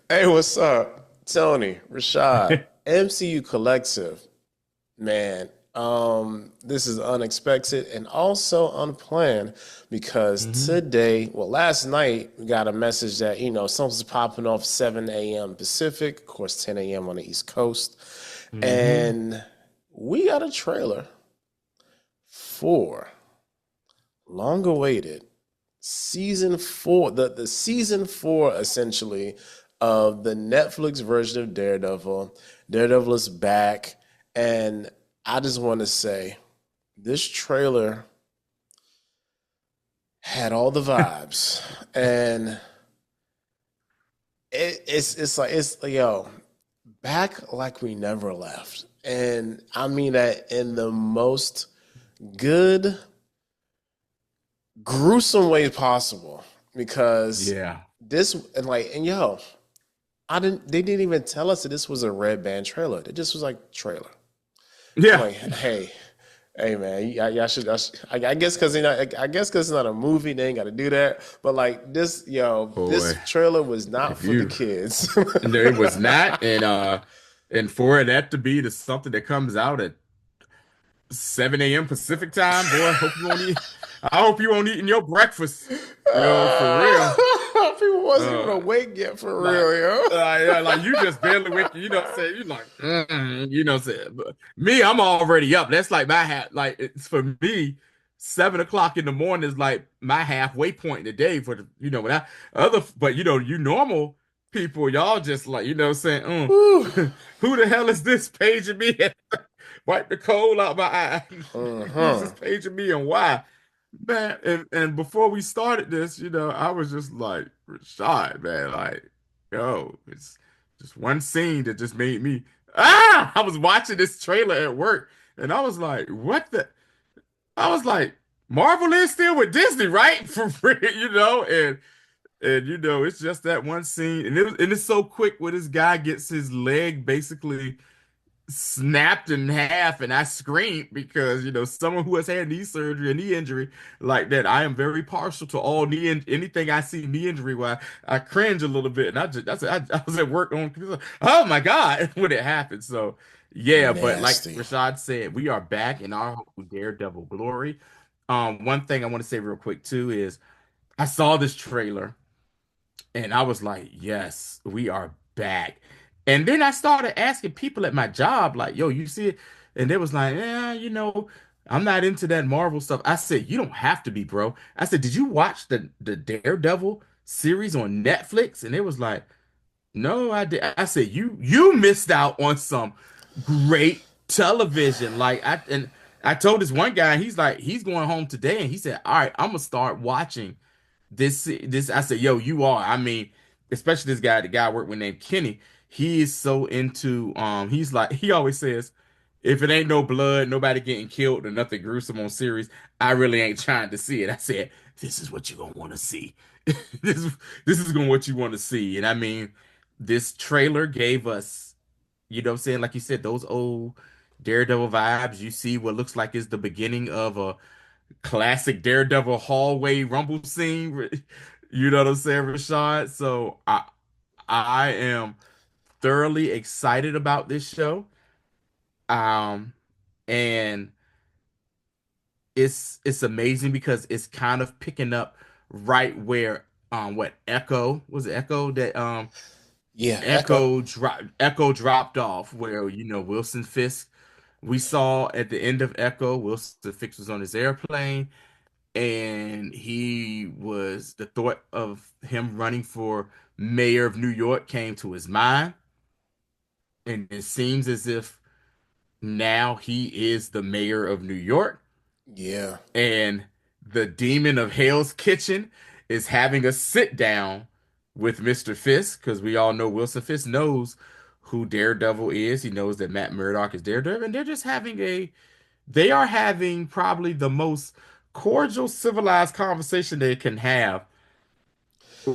Hey, what's up? Tony, Rashad, MCU Collective. Man, this is unexpected and also unplanned because hmm today, well, last night we got a message that, something's popping off 7 a.m. Pacific, of course, 10 a.m. on the East Coast. hmm And we got a trailer for long awaited season four, the season four essentially of the Netflix version of Daredevil. Daredevil is back, and I just want to say this trailer had all the vibes, and it's like it's yo back like we never left, and I mean that in the most good gruesome way possible because Yeah. this and yo I didn't. They didn't even tell us that this was a red band trailer. It just was like trailer. I'm Yeah. like, hey, man, y'all should. I guess because I guess because it's not a movie, they ain't got to do that. But like Boy, this trailer was not if for the you kids. no, it was not, and for that to be the something that comes out at 7 a.m. Pacific time, boy, I hope you won't eating your breakfast. For real. People wasn't even Uh awake yet for like real, yo. yeah, like you just barely waking, say you like say but me, I'm already up. That's like my half like it's for me, 7 o'clock in the morning is like my halfway point in the day for the when I other but you normal people, y'all just like saying, Whew. who the hell is this paging me? Wipe the coal out my eye. Who's this Uh-huh. paging me and why? Man, and before we started this, I was just like, Rashad, man, like, yo, it's just one scene that just made me I was watching this trailer at work and I was like, what the I was like, Marvel is still with Disney, right? For real, and it's just that one scene, and it's so quick where this guy gets his leg basically snapped in half, and I screamed because someone who has had knee surgery, a knee injury like that, I am very partial to all anything I see knee injury where I cringe a little bit, and I was at work on computer, oh my God when it happened. So yeah, but like Nasty. Rashad said, we are back in our Daredevil glory. One thing I want to say real quick too is I saw this trailer and I was like, yes, we are back. And then I started asking people at my job, like, yo, you see it? And they was like, yeah, I'm not into that Marvel stuff. I said, you don't have to be, bro. I said, did you watch the Daredevil series on Netflix? And it was like, no, I did. I said, you missed out on some great television. I told this one guy, he's like, he's going home today, and he said, all right, I'm gonna start watching this. I said, yo, you are. I mean, especially this guy, the guy I work with named Kenny. He is so into he's like he always says, if it ain't no blood, nobody getting killed or nothing gruesome on series, I really ain't trying to see it. I said, this is what you're gonna want to see. This this is gonna what you want to see. And I mean, this trailer gave us, what I'm saying, like you said, those old Daredevil vibes. You see what looks like is the beginning of a classic Daredevil hallway rumble scene. You know what I'm saying, Rashad? So I am thoroughly excited about this show. Um, and it's amazing because it's kind of picking up right where what Echo was it Echo that Yeah, Echo. Echo dropped off where Wilson Fisk we saw at the end of Echo. Wilson Fisk was on his airplane and the thought of him running for mayor of New York came to his mind, and it seems as if now he is the mayor of New York, Yeah. and the demon of Hell's Kitchen is having a sit down with Mr. Fisk because we all know Wilson Fisk knows who Daredevil is. He knows that Matt Murdock is Daredevil, and they are having probably the most cordial, civilized conversation they can have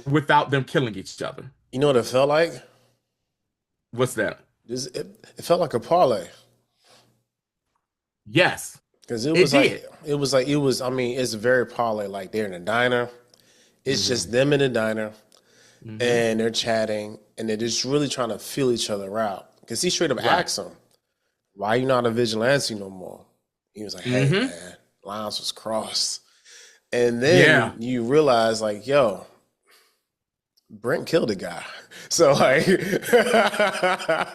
without them killing each other. You know what it felt like? What's that? It felt like a parlay. Yes, Because it did. it was, I mean, it's very parlay. Like they're in a diner. It's just hmm them in a diner hmm and they're chatting. and they're just really trying to feel each other out. Because he straight up Right. asked him, "Why you not a vigilante no more?" He was like, "Hey Mm-hmm. man, lines was crossed." And Yeah. then you realize, like, yo, Brent killed a guy. So like,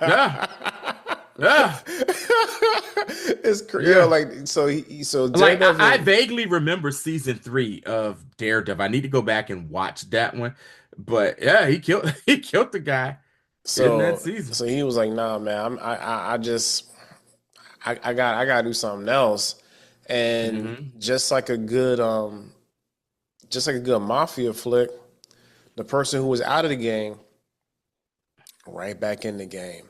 Yeah. Yeah. yo, Yeah. like, so Like I Daredevil. vaguely remember season 3 of Daredevil. I need to go back and watch that one. But yeah, he killed he killed the guy in that season. So he was like, "Nah, man, I just, I gotta do something else." And Hmm. just like a good mafia flick, the person who was out of the game, right back in the game.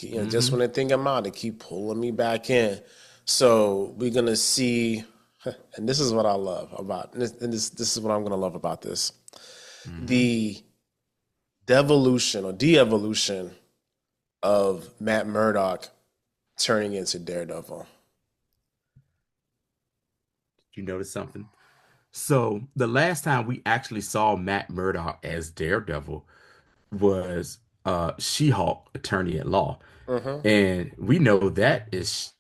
You know, just Hmm. when they think I'm out, they keep pulling me back in. So we're gonna see, and this is what I love about this, and this is what I'm gonna love about this: Hmm. the devolution or de-evolution of Matt Murdock turning into Daredevil. You notice something? So the last time we actually saw Matt Murdock as Daredevil was She-Hulk Attorney at Law. Mm-hmm. And we know that is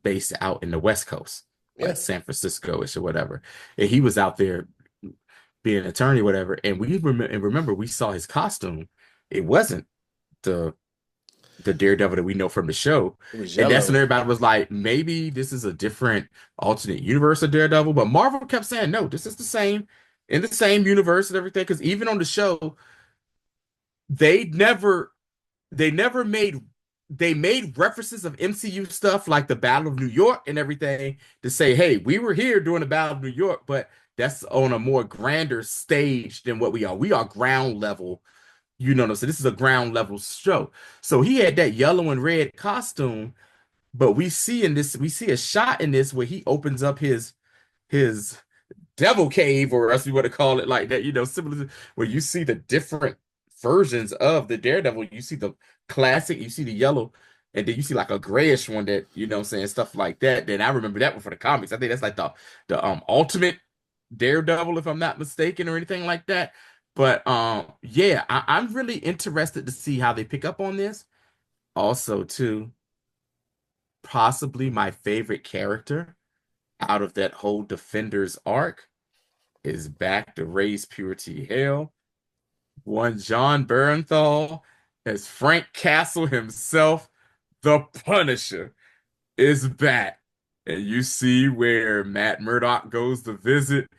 based out in the West Coast, Yeah, like San Francisco-ish or whatever. And he was out there being an attorney, whatever. And remember we saw his costume. It wasn't the the Daredevil that we know from the show. it was And that's when yellow. everybody was like, maybe this is a different alternate universe of Daredevil. But Marvel kept saying, no, this is the same in the same universe and everything. Because even on the show, they never they never made they made references of MCU stuff like the Battle of New York and everything to say, hey, we were here during the Battle of New York, but that's on a more grander stage than what we are. We are ground level, you know what I'm saying? This is a ground level show. So he had that yellow and red costume, but we see a shot in this where he opens up his devil cave, or else we want to call it like that, similar to where you see the different versions of the Daredevil. You see the classic, you see the yellow, and then you see like a grayish one that, what I'm saying, stuff like that. Then I remember that one for the comics. I think that's like the ultimate Daredevil, if I'm not mistaken, or anything like that. But yeah, I'm really interested to see how they pick up on this. Also, too, possibly my favorite character out of that whole Defenders arc is back to raise purity hell. One John Bernthal as Frank Castle himself, the Punisher, is back. And you see where Matt Murdock goes to visit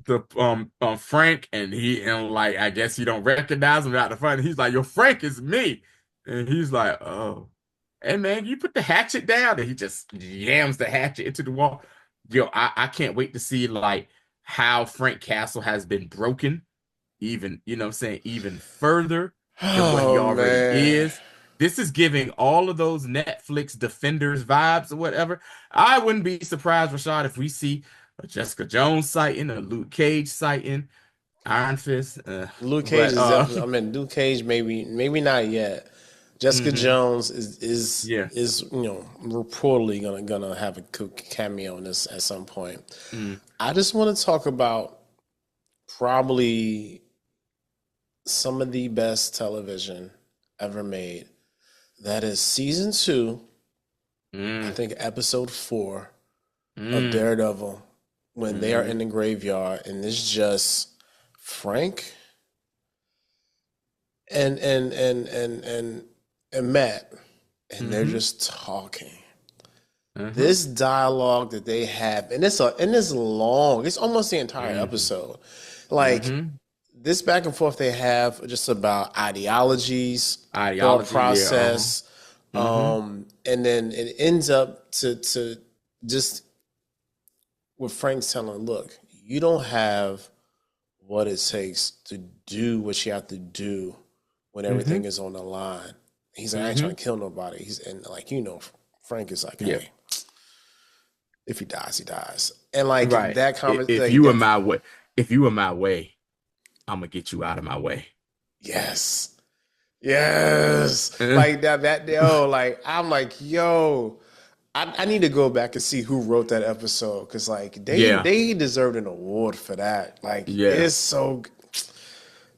the Frank, and like, I guess you don't recognize him out the front. He's like, "Yo, Frank is me," and he's like, "Oh, hey man, you put the hatchet down," and he just yams the hatchet into the wall. Yo, I can't wait to see like how Frank Castle has been broken even, what I'm saying, even further than what he Oh already man, is. This is giving all of those Netflix Defenders vibes or whatever. I wouldn't be surprised, Rashad, if we see a Jessica Jones sighting, a Luke Cage sighting, Iron Fist. Luke Cage But is definitely. I mean, Luke Cage maybe not yet. Jessica mhm, Jones is yeah. reportedly gonna have a cameo in this at some point. Mm, I just want to talk about probably some of the best television ever made. That is season 2, I mm, think episode 4 of mm, Daredevil, when they are in mhm, the graveyard and it's just Frank and Matt, and they're mhm, just talking. uh-huh, This dialogue that they have, and it's long. It's almost the entire mhm, episode. Like mhm. this back and forth they have just about ideologies, thought Ideology, yeah, uh-huh. process, Mm-hmm. and then it ends up to just with Frank's telling, look, you don't have what it takes to do what you have to do when everything Mm-hmm. is on the line. He's like, I ain't trying Mm-hmm. to kill nobody. And like, Frank is like, Yeah. hey, if he dies, he dies. And like Right. that comment, If like you were that, my way, if you were my way, I'm gonna get you out of my way. yes, yes, Uh, like like I'm like, yo, I need to go back and see who wrote that episode because like yeah. they deserved an award for that. Like Yeah. it's so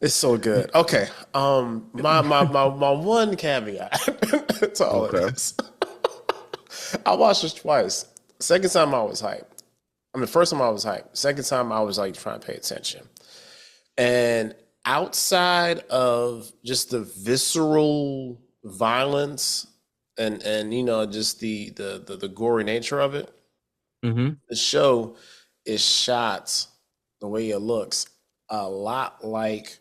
It's so good. Okay. My one caveat to all of Okay. this. I watched this twice. Second time I was hyped. I mean, first time I was hyped. Second time I was like trying to pay attention. And outside of just the visceral violence and just the gory nature of it, Mm-hmm. the show is shot the way it looks a lot like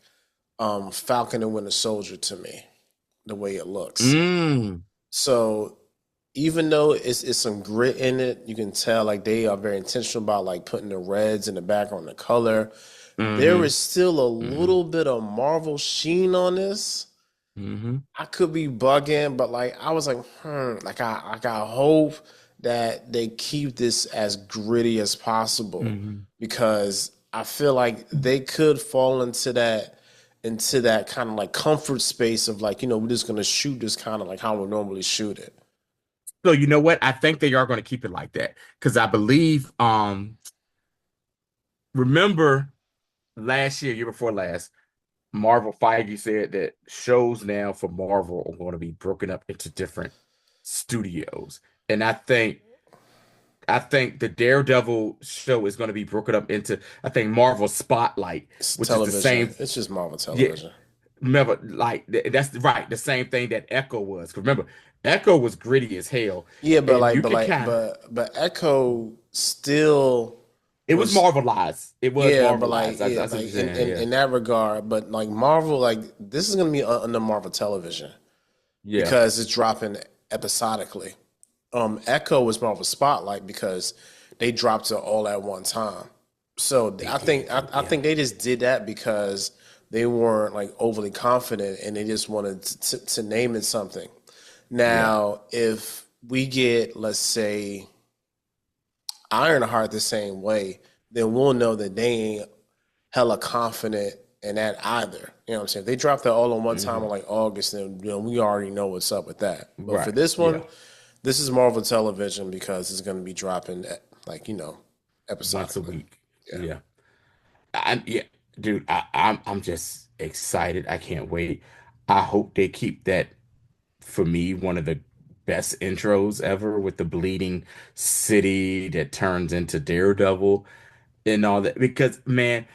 Falcon and Winter Soldier to me, the way it looks. Mm. So even though it's some grit in it, you can tell like they are very intentional about like putting the reds in the background, the color. There Mm-hmm. is still a Mm-hmm. little bit of Marvel sheen on this. Mm-hmm. I could be bugging, but like I was like, like I hope that they keep this as gritty as possible Mm-hmm. because I feel like they could fall into that kind of like comfort space of like, we're just gonna shoot this kind of like how we normally shoot it. So you know what? I think they are going to keep it like that because I believe, remember last year, year before last, Marvel Feige said that shows now for Marvel are going to be broken up into different studios. And I think the Daredevil show is going to be broken up into I think Marvel Spotlight, It's which is the television. same. It's just Marvel Yeah, television. remember, like that's right, the same thing that Echo was. 'Cause remember, Echo was gritty as hell, Yeah, but and like, you but could like, kind of but Echo still it was was, Marvelized. It was yeah, but like, Marvelized. yeah, That's what like you're in, saying. in Yeah, in that regard, but like Marvel, like this is gonna be under Marvel television yeah, because it's dropping episodically. Echo was Marvel Spotlight because they dropped it all at one time. So they I think did. I Yeah. think they just did that because they weren't like overly confident and they just wanted to name it something. Yeah. Now, if we get, let's say, Ironheart the same way, then we'll know that they ain't hella confident in that either. You know what I'm saying? If they dropped that all on one time in Hmm. like August, then we already know what's up with that. But for Right. this Yeah. one, this is Marvel Television because it's going to be dropping like Once a episodically. week. Yeah, Yeah. Yeah, dude, I'm just excited. I can't wait. I hope they keep that for me one of the best intros ever with the bleeding city that turns into Daredevil and all that. Because man,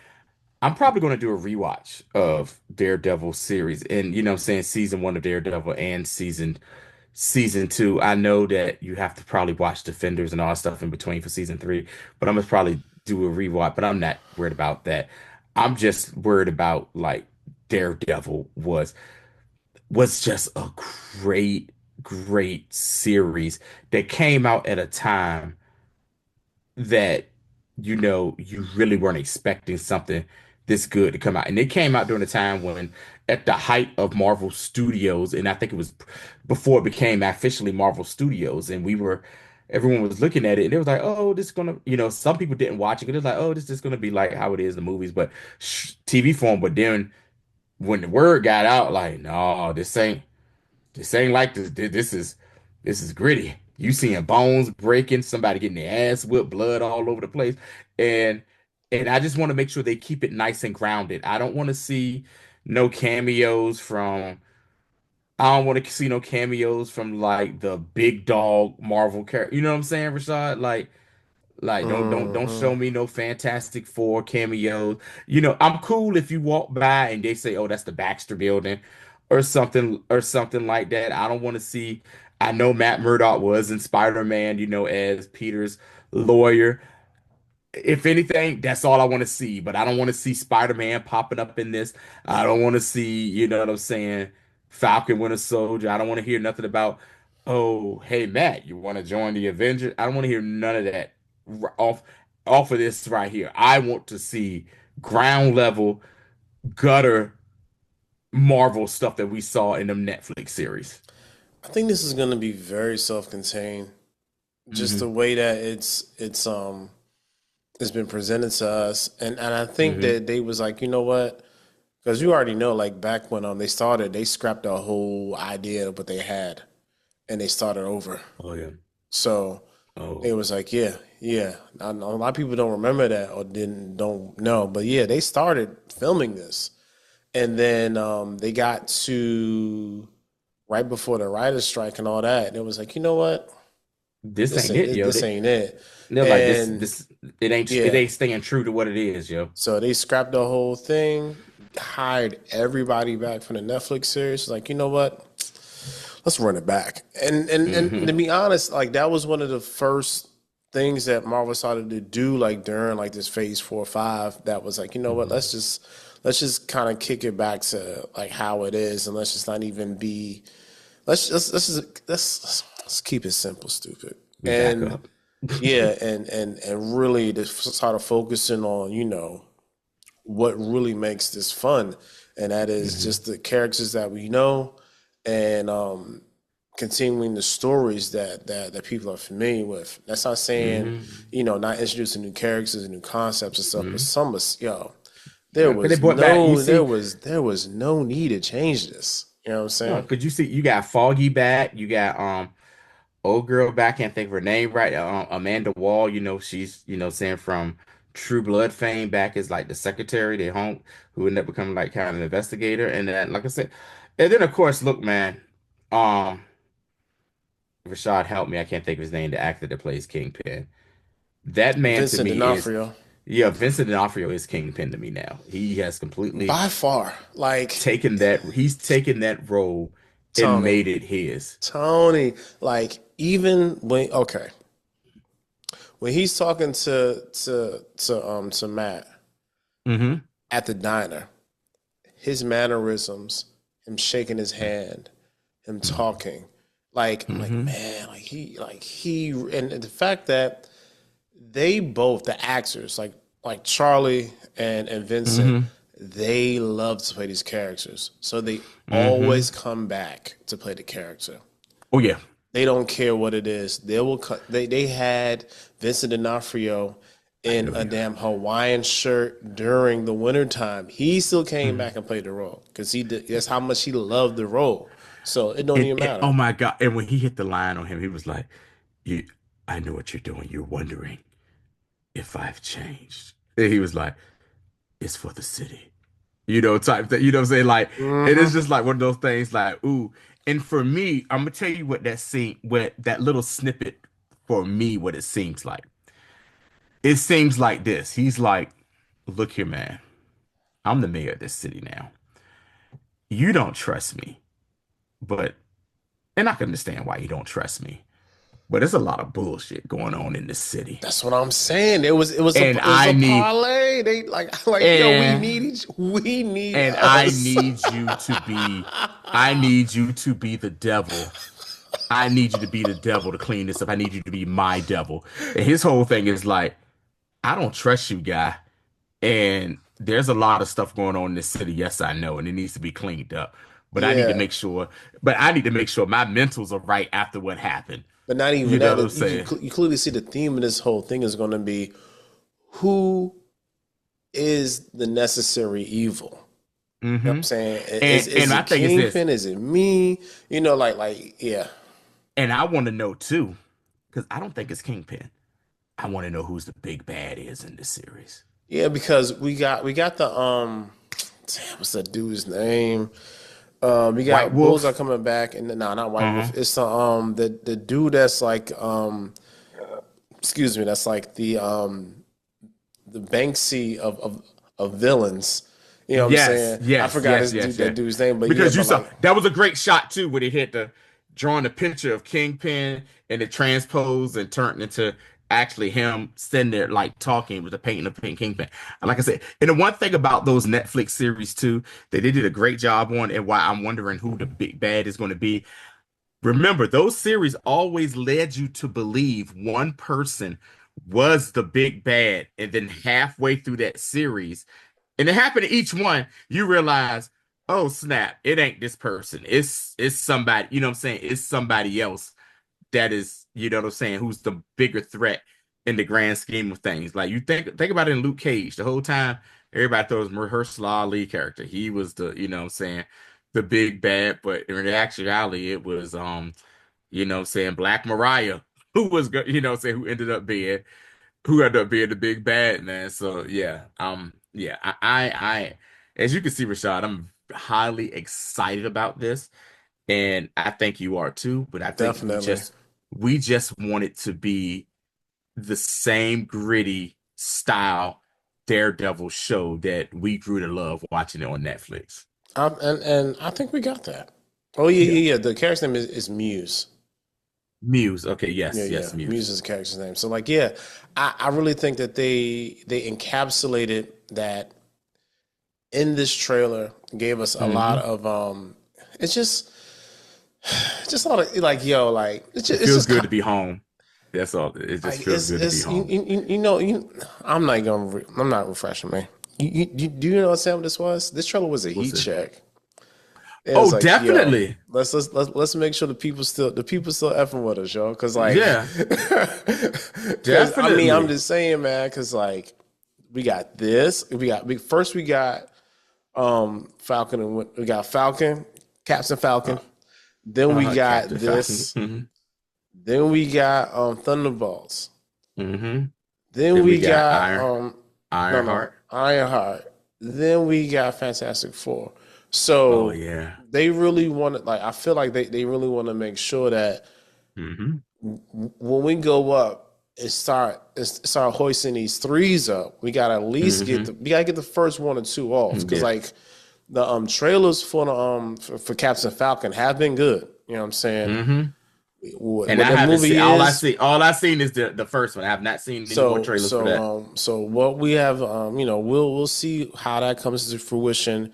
I'm probably going to do a rewatch of Daredevil series and what I'm saying season one of Daredevil and season two. I know that you have to probably watch Defenders and all that stuff in between for season three, but I'm gonna probably do a rewatch. But I'm not worried about that. I'm just worried about like Daredevil was just a great, great series that came out at a time that you really weren't expecting something this good to come out. And it came out during a time when at the height of Marvel Studios, and I think it was before it became officially Marvel Studios, and everyone was looking at it and it was like, oh, this is gonna, some people didn't watch it. It was like, oh, this is gonna be like how it is in the movies, but TV form. But then when the word got out, like, no, this ain't like this. This is gritty. You seeing bones breaking, somebody getting their ass whipped, blood all over the place, and and I just want to make sure they keep it nice and grounded. I don't want to see no cameos from. I don't want to see no cameos from like the big dog Marvel character. You know what I'm saying, Rashad? Like don't hmm show me no Fantastic Four cameos. I'm cool if you walk by and they say, "Oh, that's the Baxter building," or something like that. I don't want to see. I know Matt Murdock was in Spider-Man, as Peter's lawyer. If anything, that's all I want to see. But I don't want to see Spider-Man popping up in this. I don't want to see, you know what I'm saying, Falcon Winter Soldier. I don't want to hear nothing about, oh, hey Matt, you want to join the Avengers? I don't want to hear none of that off off of this right here. I want to see ground level gutter Marvel stuff that we saw in the Netflix series. I think this is going to be very self-contained. Just the Hmm. way that it's been presented to us, and I think Hmm. that they was like, you know what? Because you already know, like back when they started, they scrapped the whole idea of what they had, and they started over. Oh yeah. So it Oh. was like, yeah, yeah. I know a lot of people don't remember that or don't know, but yeah, they started filming this, and then they got to right before the writer's strike and all that, and it was like, you know what, This ain't it, yo. this ain't it, They're like and it yeah, ain't staying true to what it is, yo. so they scrapped the whole thing, hired everybody back from the Netflix series. Like, you know what? Let's run it back. And to Hmm. be honest, like that was one of the first things that Marvel started to do, like during like this Phase 4 or 5. That was like, you know what? Hmm. Let's just kind of kick it back to like how it is, and let's just not even be. Let's keep it simple, stupid. We back And up. yeah, and really to start focusing on, what really makes this fun, and that is Hmm. just the characters that we know, and continuing the stories that people are familiar with. That's not saying, Hmm. not introducing new characters and new concepts and stuff, but Hmm. some of yo, Yeah, because they brought back, you see, there was no need to change this. You know what I'm no, saying? because you see, you got Foggy back, you got old girl back, can't think of her name right. Amanda Wall, she's saying from True Blood fame back as like the secretary, they home who ended up becoming like kind of an investigator, and then like I said, and then of course, look, man, um, Rashad help me, I can't think of his name, the actor that plays Kingpin. That man to Vincent me is, D'Onofrio, yeah, Vincent D'Onofrio is Kingpin to me now. He has completely by far, like he's taken that role and Tony, made it his. Tony, like even when okay, when he's talking to Matt Hmm. at the diner, his mannerisms, him shaking his hand, him talking, like I'm like, Hmm. man, and the fact that they both, the actors, like Charlie and Vincent, Hmm. they love to play these characters, so they Hmm. always come back to play the character. Oh yeah. They don't care what it is. They will cut. They had Vincent D'Onofrio in a Hallelujah. damn Hawaiian shirt during the wintertime. He still came Mhm. back and played the role because he did. That's how much he loved the role. So it don't even matter. Oh my God. And when he hit the line on him, he was like, You I know what you're doing. You're wondering if I've changed. And he was like, It's for the city. Type thing. You know what I'm saying? Like, it is Hmm. just like one of those things like, ooh. And for me, I'm gonna tell you what that little snippet for me, what it seems like. It seems like this. He's like, Look here, man. I'm the mayor of this city now. You don't trust me, but and I can understand why you don't trust me. But there's a lot of bullshit going on in this city. That's what I'm saying. And It was I a need parlay. They like yo, and we need I us. need you to be I need you to be the devil. I need you to be the devil to clean this up. I need you to be my devil. And his whole thing is like, I don't trust you, guy. And there's a lot of stuff going on in this city. Yes, I know, and it needs to be cleaned up. But I need to Yeah, make sure, but I need to make sure my mentals are right after what happened. but not You even know that. what I'm saying? You clearly see the theme of this whole thing is going to be who is the necessary evil. You know what I'm Hmm. saying? And Is my it thing is this, Kingpin? Is it me? Yeah. and I want to know too, because I don't think it's Kingpin. I want to know who's the big bad is in this series. Yeah, because we got the damn, what's that dude's name? We White got Bullseye Wolf. coming back, and no, not White Wolf. Uh-huh. It's the dude that's like excuse me, that's like the Banksy of villains. You know what I'm Yes, saying? I yes, forgot yes, yes, that yes. dude's name, but yeah, Because you but saw like that was a great shot too, when he hit the drawing the picture of Kingpin and it transposed and turned into actually him sitting there like talking with the painting of Pink Kingpin. And like I said, and the one thing about those Netflix series too that they did a great job on, and why I'm wondering who the big bad is going to be. Remember, those series always led you to believe one person was the big bad, and then halfway through that series, and it happened to each one, you realize, oh snap, it ain't this person. It's somebody, you know what I'm saying? It's somebody else that is, you know what I'm saying, who's the bigger threat in the grand scheme of things. Like you think about it in Luke Cage, the whole time everybody thought it was Mahershala Ali character. He was the, you know what I'm saying, the big bad, but in actuality it was you know what I'm saying, Black Mariah, who was you know what I'm saying, who ended up being the big bad man. So yeah, yeah, as you can see, Rashad, I'm highly excited about this, and I think you are too. But I think Definitely. we just want it to be the same gritty style Daredevil show that we grew to love watching it on Netflix. And I think we got that. Oh yeah, Yeah. yeah, yeah. The character's name is Muse. Muse. Okay, Yeah, yes, yeah. yes, Muse Muse. is the character's name. So like, yeah, I really think that they encapsulated that in this trailer, gave us a lot Hmm. of it's just a lot of like yo, like It it's feels just good to be home. That's all. It just like feels good to be it's home. I'm not gonna I'm not refreshing me. Do you know what Sam this was? This trailer was a What's heat it? check. It Oh, was like, yo, definitely. let's make sure the people still effing with us, yo. Cause like, Yeah, cause I mean, I'm definitely. just saying, man. Cause like, we got this. First we got Falcon we got Falcon, Captain Falcon. Uh, Then we Captain got Falcon. this. Then we got Thunderbolts. Hmm. Then Then we we got got no Ironheart. Ironheart. Then we got Fantastic Four. Oh So yeah. they really wanted like I feel like they really want to make sure that Hmm. when we go up and start hoisting these threes up, we gotta at least Hmm. we gotta get the first one or two off. Cause Yeah. like the trailers for the for Captain Falcon have been good. You know what I'm saying? Hmm. And What I the haven't seen movie is. all I've seen is the first one. I have not seen any more trailers for that. So what we have, we'll see how that comes to fruition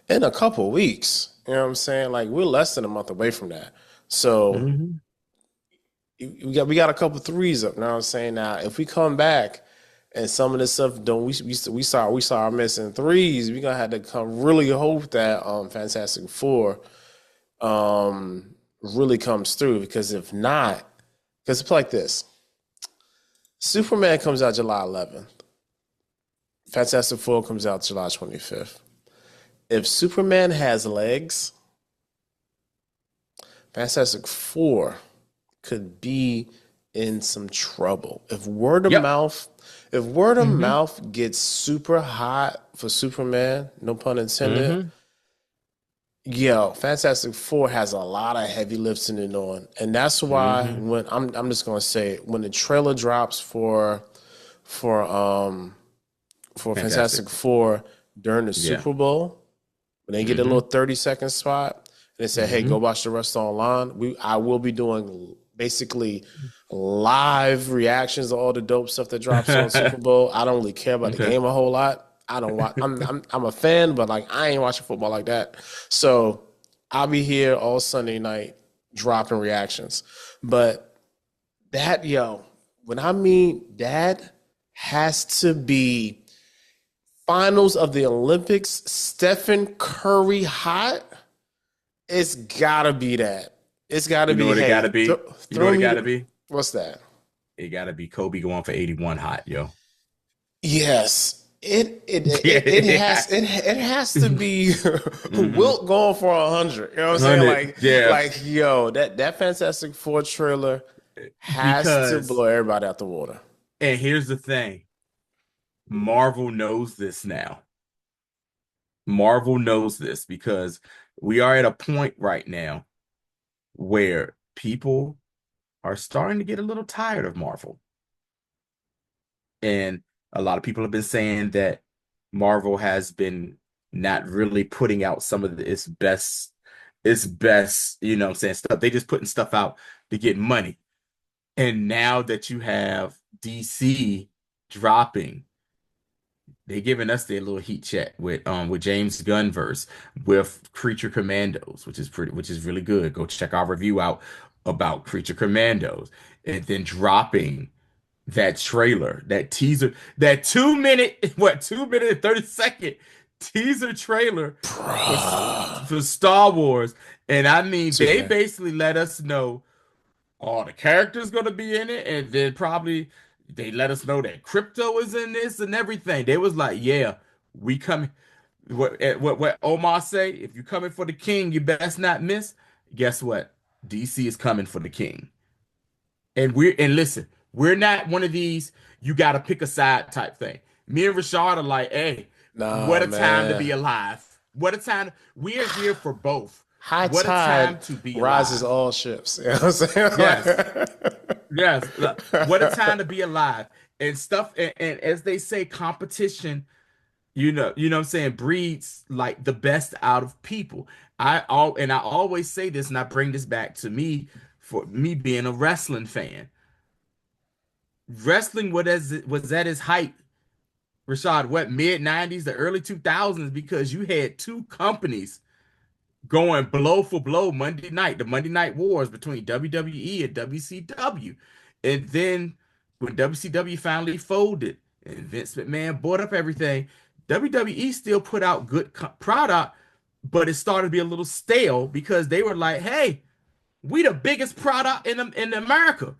in a couple of weeks. You know what I'm saying? Like we're less than a month away from that. So Hmm. we got a couple threes up. You know what I'm saying? Now if we come back and some of this stuff don't we start missing threes, we gonna have to come really hope that Fantastic Four really comes through because if not, because it's like this. Superman comes out July 11th. Fantastic Four comes out July 25th. If Superman has legs, Fantastic Four could be in some trouble. Yep. If word of Hmm. mouth gets super hot for Superman, no pun intended, Hmm. yo, Fantastic Four has a lot of heavy lifting it on. And that's why Hmm. when I'm just gonna say it, when the trailer drops for um for Fantastic. Fantastic Four during the Yeah. Super Bowl, when they get a little Hmm. 30-second spot and they say, "Hey, go Hmm. watch the rest online." I will be doing basically live reactions to all the dope stuff that drops on Super Bowl. I don't really care about the Okay. game a whole lot. I don't watch. I'm a fan, but like I ain't watching football like that. So I'll be here all Sunday night dropping reactions. But that yo, when I mean that has to be finals of the Olympics, Stephen Curry hot. It's gotta be that. It's gotta You know be. what it gotta Hey, be? You know throw what it me. gotta be? What's that? It gotta be Kobe going for 81 hot, yo. Yes, Yeah. it has to be Hmm. Wilt going for 100. You know what I'm saying? 100. Yeah. Like yo, that Fantastic Four trailer has to Because, blow everybody out the water. and here's the thing, Marvel knows this now. Marvel knows this because we are at a point right now where people are starting to get a little tired of Marvel. And a lot of people have been saying that Marvel has been not really putting out some of its best, what I'm saying, stuff. They just putting stuff out to get money. And now that you have DC dropping, they giving us their little heat check with James Gunn verse with Creature Commandos, which is really good. Go check our review out about Creature Commandos. And then dropping that trailer, that teaser, that 2 minute, what, 2 minute and 30 second teaser trailer for Bruh. Star Wars. And I mean, they Superman. basically let us know all the characters gonna be in it, and then probably they let us know that crypto is in this and everything. They was like, yeah, we coming. What Omar say? If you coming for the king, you best not miss. Guess what? DC is coming for the king. And listen, we're not one of these you gotta pick a side type thing. Me and Rashad are like, hey, what Nah, a time to man. be alive. What a time. We are here for both. High What a tide time to be rises alive. all ships. You know what I'm saying? Yes. Like- Yes. What a time to be alive. And stuff and as they say, competition, you know what I'm saying, breeds like the best out of people. I always say this and I bring this back to me for me being a wrestling fan. Wrestling was at its height, Rashad, what mid 90s, the early 2000s, because you had two companies going blow for blow Monday night, the Monday Night Wars between WWE and WCW. And then when WCW finally folded and Vince McMahon bought up everything, WWE still put out good product, but it started to be a little stale because they were like, hey, we the biggest product in America.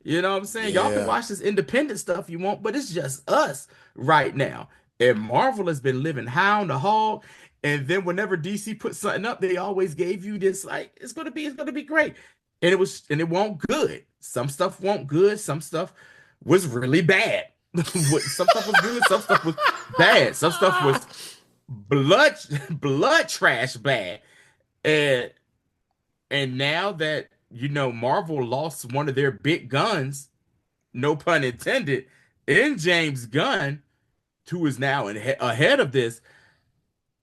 You know what I'm saying? Y'all can yeah, watch this independent stuff you want, but it's just us right now. And Marvel has been living high on the hog. And then whenever DC put something up, they always gave you this like it's gonna be great. And it won't good. Some stuff won't good. Some stuff was really bad. Some stuff was good. Some stuff was bad. Some stuff was blood blood trash bad. And and now that Marvel lost one of their big guns, no pun intended, in James Gunn, who is now ahead of this,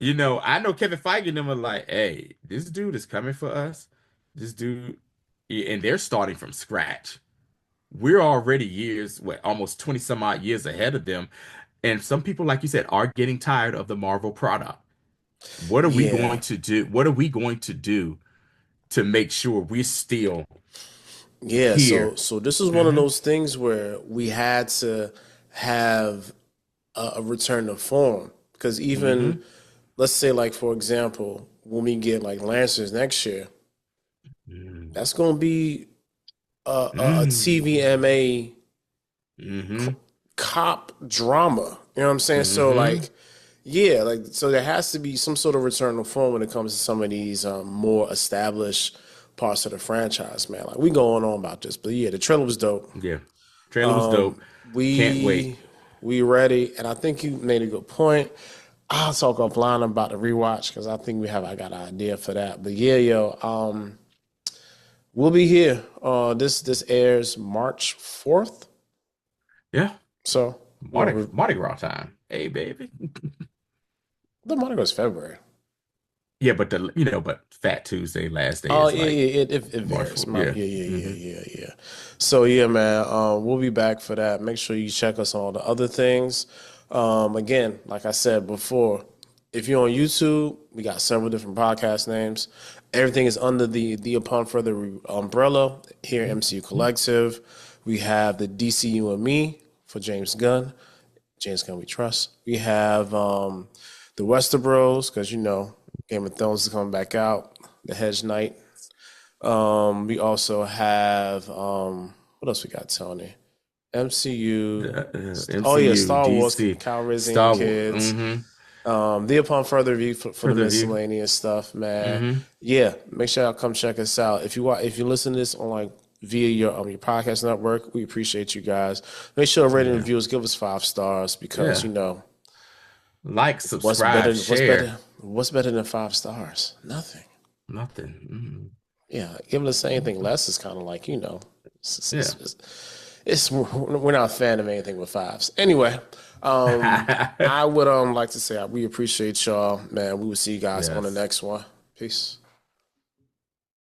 I know Kevin Feige and them are like, hey, this dude is coming for us. This dude, and they're starting from scratch. We're already almost 20 some odd years ahead of them. And some people, like you said, are getting tired of the Marvel product. What are we yeah, going to do? What are we going to do to make sure we're still yeah. So, here? so this is one of Hmm. those things where we had to have a return to form because even Hmm. let's say, like for example, when we get like Lancers next year, Mm. that's going to be a Mm. TVMA Hmm. cop drama. You know what I'm saying? So Hmm. like, yeah, like so there has to be some sort of return to form when it comes to some of these more established parts of the franchise, man. Like we going on about this, but yeah, the trailer was dope. Yeah. Trailer was dope. Can't wait. We we ready, and I think you made a good point. I'll talk offline about the rewatch because I think I got an idea for that. But yeah, yo, we'll be here. This airs March 4th, Yeah. so Mardi Gras time. Hey, baby. the Mardi Gras is February. Yeah, but Fat Tuesday, last day Oh is yeah, like yeah, it March varies. 4th. Yeah. Yeah, yeah, yeah, Hmm. yeah, yeah. So yeah, man, we'll be back for that. Make sure you check us on all the other things. Again, like I said before, if you're on YouTube, we got several different podcast names. Everything is under the Upon Further umbrella here, MCU Collective. We have the DCU and Me for James Gunn. James Gunn we trust. We have the Wester Bros because Game of Thrones is coming back out. The Hedge Knight. We also have what else we got, Tony? MCU. Oh yeah, MCU, Star Wars, DC, Calrissian Star Wars. Kids. Hmm. The Upon Further Review for For the the view. miscellaneous stuff, man. Hmm. Yeah, make sure y'all come check us out. If you listen to this on like via your podcast network, we appreciate you guys. Make sure rating and Yeah. reviews give us 5 stars because Yeah. Like, what's subscribe, better share. what's better than 5 stars? Nothing. Nothing. Hmm. Yeah, giving us anything less is kind of like Yeah. we're not a fan of anything with fives. Anyway, I would like to say we appreciate y'all, man. We will see you guys on the Yes. next one. Peace.